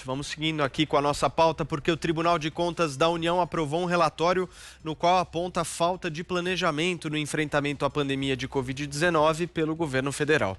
Vamos seguindo aqui com a nossa pauta, porque o Tribunal de Contas da União aprovou um relatório no qual aponta a falta de planejamento no enfrentamento à pandemia de Covid-19 pelo governo federal.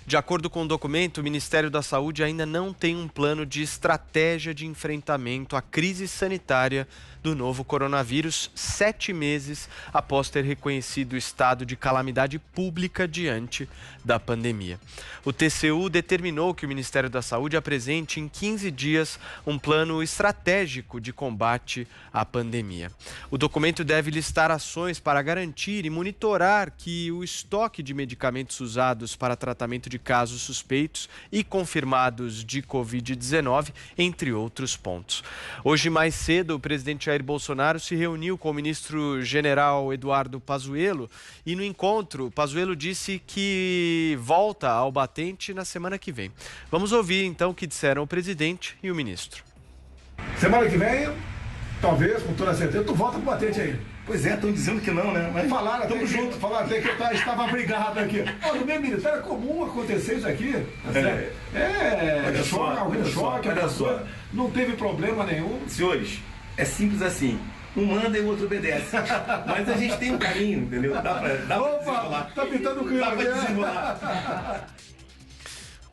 De acordo com o documento, o Ministério da Saúde ainda não tem um plano de estratégia de enfrentamento à crise sanitária do novo coronavírus, 7 meses após ter reconhecido o estado de calamidade pública diante da pandemia. O TCU determinou que o Ministério da Saúde apresente em 15 dias um plano estratégico de combate à pandemia. O documento deve listar ações para garantir e monitorar que o estoque de medicamentos usados para tratamento de casos suspeitos e confirmados de Covid-19, entre outros pontos. Hoje, mais cedo, o presidente Jair Bolsonaro se reuniu com o ministro-general Eduardo Pazuello e, no encontro, Pazuello disse que volta ao batente na semana que vem. Vamos ouvir, então, o que disseram o presidente e o ministro. Semana que vem, talvez, com toda certeza, tu volta pro batente aí. Pois é, estão dizendo que não, né? Mas falaram até junto, falaram até que eu estava brigado aqui. No meio militar é comum acontecer isso aqui. Olha só. Não teve problema nenhum. Senhores, é simples assim. Um manda e o outro obedece. Mas a gente tem um carinho, entendeu? Dá pra desenrolar. Tá pintando o clima. Dá pra desenrolar.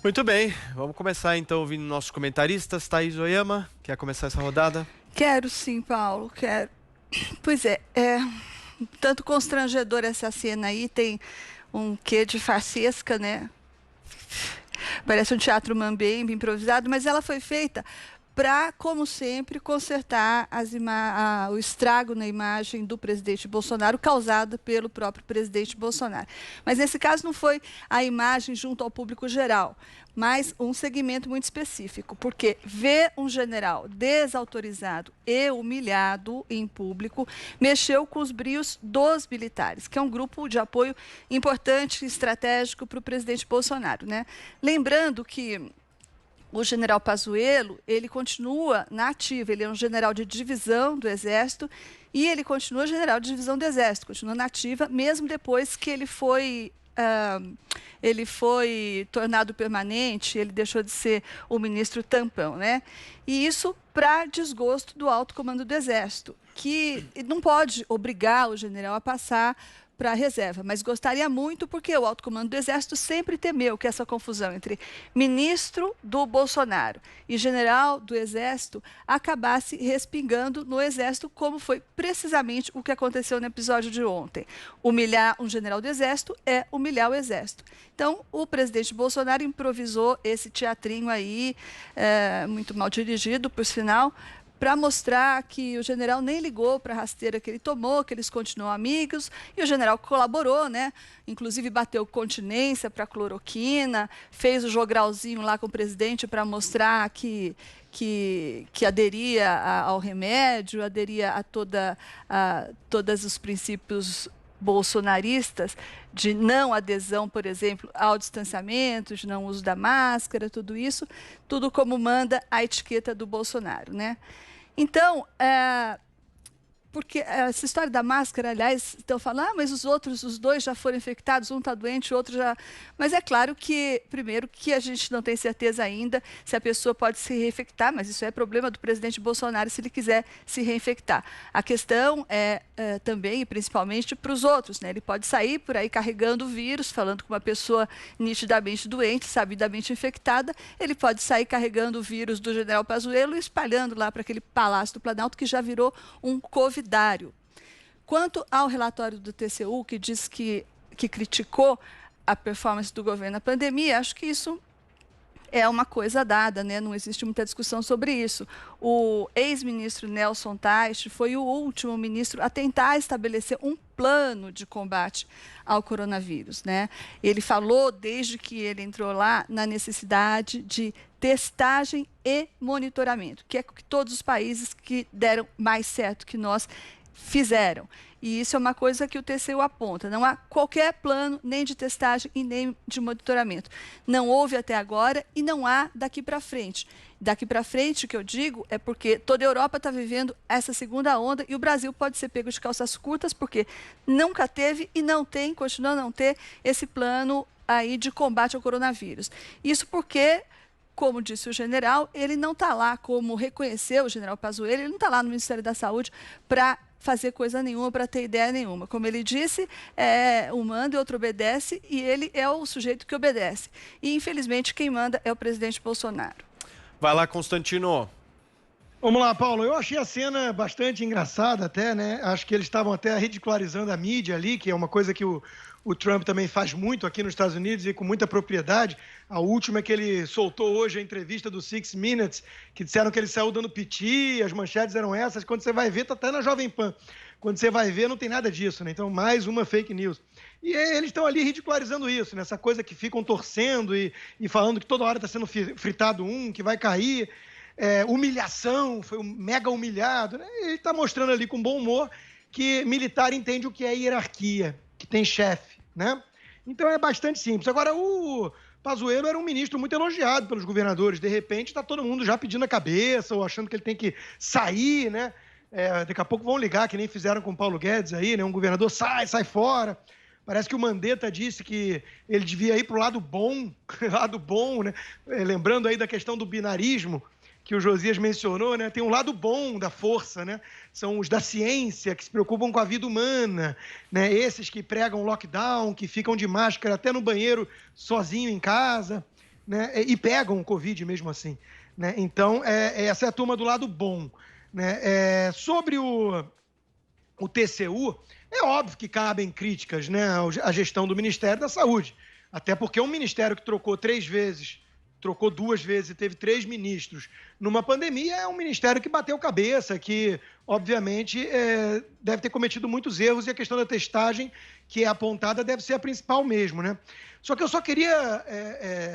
Muito bem, vamos começar então ouvindo nossos comentaristas. Thaís Oyama, quer começar essa rodada? Quero sim, Paulo, quero. Pois é tanto constrangedor essa cena aí, tem um quê de farsesca, né? Parece um teatro mambembe improvisado, mas ela foi feita para, como sempre, consertar o estrago na imagem do presidente Bolsonaro causado pelo próprio presidente Bolsonaro. Mas nesse caso não foi a imagem junto ao público geral, mas um segmento muito específico, porque ver um general desautorizado e humilhado em público mexeu com os brios dos militares, que é um grupo de apoio importante e estratégico para o presidente Bolsonaro, né? Lembrando que o general Pazuello, ele continua na ativa, ele é um general de divisão do Exército e ele continua general de divisão do Exército, continua na ativa, mesmo depois que ele foi tornado permanente, ele deixou de ser o ministro tampão, né? E isso para desgosto do alto comando do Exército, que não pode obrigar o general a passar para a reserva, mas gostaria muito porque o alto comando do Exército sempre temeu que essa confusão entre ministro do Bolsonaro e general do Exército acabasse respingando no Exército, como foi precisamente o que aconteceu no episódio de ontem. Humilhar um general do Exército é humilhar o Exército. Então, o presidente Bolsonaro improvisou esse teatrinho aí, muito mal dirigido, por sinal, para mostrar que o general nem ligou para a rasteira que ele tomou, que eles continuam amigos, e o general colaborou, né? Inclusive bateu continência para cloroquina, fez o jogralzinho lá com o presidente para mostrar que aderia ao remédio, aderia a todos os princípios bolsonaristas de não adesão, por exemplo, ao distanciamento, de não uso da máscara, tudo isso, tudo como manda a etiqueta do Bolsonaro, né? Então, porque essa história da máscara, aliás, estão falando, mas os dois já foram infectados, um está doente, o outro já... Mas é claro que, primeiro, que a gente não tem certeza ainda se a pessoa pode se reinfectar, mas isso é problema do presidente Bolsonaro se ele quiser se reinfectar. A questão é também, e principalmente, para os outros, né? Ele pode sair por aí carregando o vírus, falando com uma pessoa nitidamente doente, sabidamente infectada, ele pode sair carregando o vírus do general Pazuello e espalhando lá para aquele Palácio do Planalto, que já virou um Covid. Quanto ao relatório do TCU, que diz que criticou a performance do governo na pandemia, acho que isso é uma coisa dada, né? Não existe muita discussão sobre isso. O ex-ministro Nelson Teich foi o último ministro a tentar estabelecer um plano de combate ao coronavírus, né? Ele falou, desde que ele entrou lá, na necessidade de testagem e monitoramento, que é o que todos os países que deram mais certo que nós fizeram. E isso é uma coisa que o TCU aponta. Não há qualquer plano nem de testagem e nem de monitoramento. Não houve até agora e não há daqui para frente. Daqui para frente, o que eu digo é porque toda a Europa está vivendo essa segunda onda e o Brasil pode ser pego de calças curtas porque nunca teve e não tem, continua a não ter esse plano aí de combate ao coronavírus. Isso porque como disse o general, ele não está lá, como reconheceu o general Pazuello, ele não está lá no Ministério da Saúde para fazer coisa nenhuma, para ter ideia nenhuma. Como ele disse, um manda e outro obedece, e ele é o sujeito que obedece. E, infelizmente, quem manda é o presidente Bolsonaro. Vai lá, Constantino. Vamos lá, Paulo. Eu achei a cena bastante engraçada até, né? Acho que eles estavam até ridicularizando a mídia ali, que é uma coisa que o Trump também faz muito aqui nos Estados Unidos e com muita propriedade. A última é que ele soltou hoje a entrevista do 6 Minutes, que disseram que ele saiu dando piti, as manchetes eram essas. Quando você vai ver, tá até na Jovem Pan. Quando você vai ver, não tem nada disso, né? Então, mais uma fake news. E eles estão ali ridicularizando isso, né? Essa coisa que ficam torcendo e falando que toda hora está sendo fritado que vai cair. Humilhação, foi um mega humilhado, né? Ele está mostrando ali com bom humor que militar entende o que é hierarquia, que tem chefe, né? Então é bastante simples. Agora, o Pazuello era um ministro muito elogiado pelos governadores. De repente, está todo mundo já pedindo a cabeça ou achando que ele tem que sair, né? Daqui a pouco vão ligar, que nem fizeram com o Paulo Guedes aí, né? Um governador sai fora. Parece que o Mandetta disse que ele devia ir para o lado bom, né? Lembrando aí da questão do binarismo, que o Josias mencionou, né? Tem um lado bom da força, né? São os da ciência, que se preocupam com a vida humana, né? Esses que pregam lockdown, que ficam de máscara até no banheiro sozinho em casa, né? E pegam o Covid mesmo assim, né? Então, essa é a turma do lado bom, né? Sobre o TCU, é óbvio que cabem críticas, né? À gestão do Ministério da Saúde, até porque é um ministério que trocou 2 vezes e teve 3 ministros numa pandemia, é um ministério que bateu cabeça, que, obviamente, deve ter cometido muitos erros, e a questão da testagem, que é apontada, deve ser a principal mesmo, né? Só que eu só queria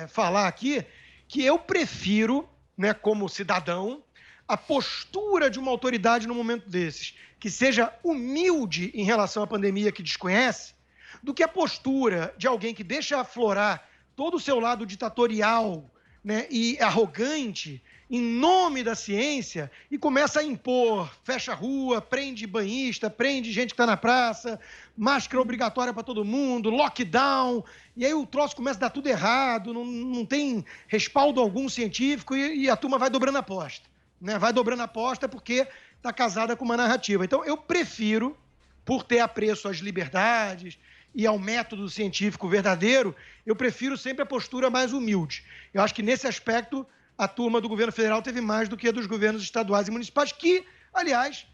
falar aqui que eu prefiro, né, como cidadão, a postura de uma autoridade no momento desses, que seja humilde em relação à pandemia que desconhece, do que a postura de alguém que deixa aflorar todo o seu lado ditatorial, né, e arrogante, em nome da ciência, e começa a impor, fecha a rua, prende banhista, prende gente que está na praça, máscara obrigatória para todo mundo, lockdown, e aí o troço começa a dar tudo errado, não tem respaldo algum científico, e a turma vai dobrando a aposta, né? Vai dobrando a aposta porque está casada com uma narrativa. Então, eu prefiro, por ter apreço às liberdades e ao método científico verdadeiro, eu prefiro sempre a postura mais humilde. Eu acho que, nesse aspecto, a turma do governo federal teve mais do que a dos governos estaduais e municipais, que, aliás,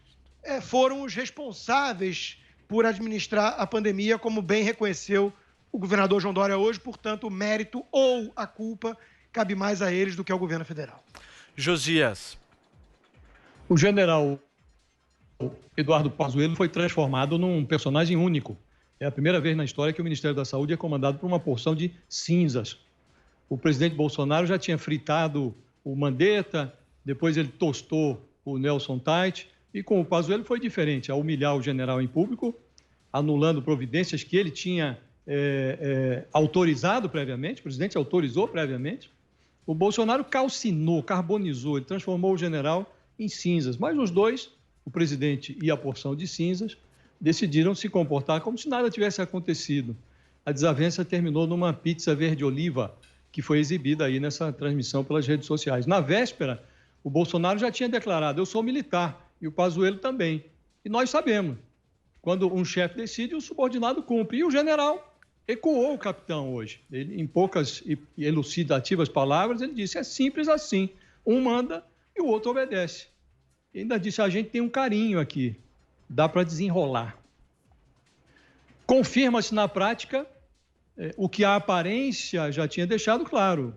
foram os responsáveis por administrar a pandemia, como bem reconheceu o governador João Dória hoje. Portanto, o mérito ou a culpa cabe mais a eles do que ao governo federal. Josias. O general Eduardo Pazuello foi transformado num personagem único. É a primeira vez na história que o Ministério da Saúde é comandado por uma porção de cinzas. O presidente Bolsonaro já tinha fritado o Mandetta, depois ele tostou o Nelson Tait, e com o Pazuello foi diferente, a humilhar o general em público, anulando providências que ele tinha autorizado previamente, o presidente autorizou previamente. O Bolsonaro calcinou, carbonizou, ele transformou o general em cinzas, mas os dois, o presidente e a porção de cinzas, decidiram se comportar como se nada tivesse acontecido. A desavença terminou numa pizza verde-oliva que foi exibida aí nessa transmissão pelas redes sociais. Na véspera, o Bolsonaro já tinha declarado: eu sou militar, e o Pazuello também. E nós sabemos, quando um chefe decide, o subordinado cumpre. E o general ecoou o capitão hoje. Ele, em poucas e elucidativas palavras, ele disse: é simples assim, um manda e o outro obedece. E ainda disse: a gente tem um carinho aqui, dá para desenrolar. Confirma-se na prática o que a aparência já tinha deixado claro.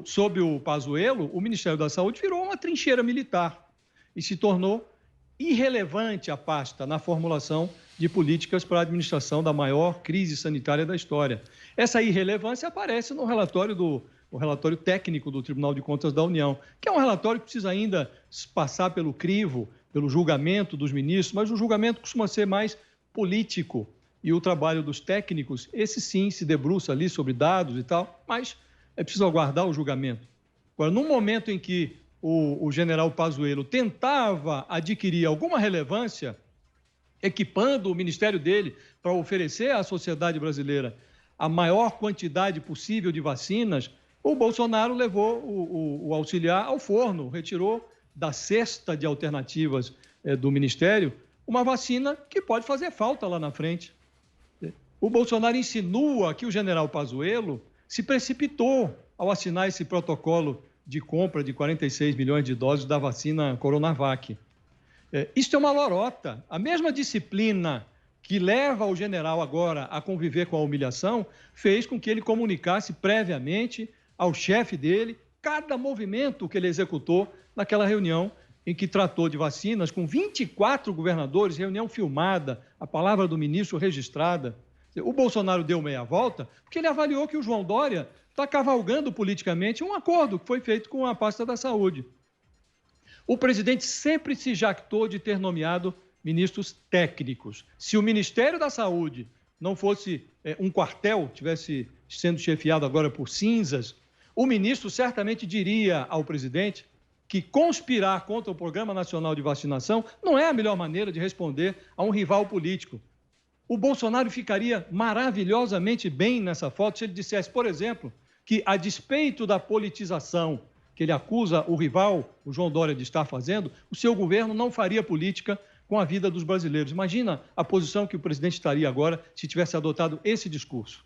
Sob o Pazuello, o Ministério da Saúde virou uma trincheira militar e se tornou irrelevante a pasta na formulação de políticas para a administração da maior crise sanitária da história. Essa irrelevância aparece no relatório técnico do Tribunal de Contas da União, que é um relatório que precisa ainda passar pelo crivo, pelo julgamento dos ministros, mas o julgamento costuma ser mais político. E o trabalho dos técnicos, esse sim se debruça ali sobre dados e tal, mas é preciso aguardar o julgamento. Agora, no momento em que o general Pazuello tentava adquirir alguma relevância, equipando o ministério dele para oferecer à sociedade brasileira a maior quantidade possível de vacinas, O Bolsonaro levou o auxiliar ao forno, retirou da cesta de alternativas do Ministério uma vacina que pode fazer falta lá na frente. O Bolsonaro insinua que o general Pazuello se precipitou ao assinar esse protocolo de compra de 46 milhões de doses da vacina Coronavac. Isto é uma lorota. A mesma disciplina que leva o general agora a conviver com a humilhação fez com que ele comunicasse previamente ao chefe dele cada movimento que ele executou naquela reunião em que tratou de vacinas com 24 governadores, reunião filmada, a palavra do ministro registrada. O Bolsonaro deu meia volta porque ele avaliou que o João Dória está cavalgando politicamente um acordo que foi feito com a pasta da saúde. O presidente sempre se jactou de ter nomeado ministros técnicos. Se o Ministério da Saúde não fosse um quartel, tivesse sendo chefiado agora por cinzas, o ministro certamente diria ao presidente que conspirar contra o Programa Nacional de Vacinação não é a melhor maneira de responder a um rival político. O Bolsonaro ficaria maravilhosamente bem nessa foto se ele dissesse, por exemplo, que a despeito da politização que ele acusa o rival, o João Dória, de estar fazendo, o seu governo não faria política com a vida dos brasileiros. Imagina a posição que o presidente estaria agora se tivesse adotado esse discurso.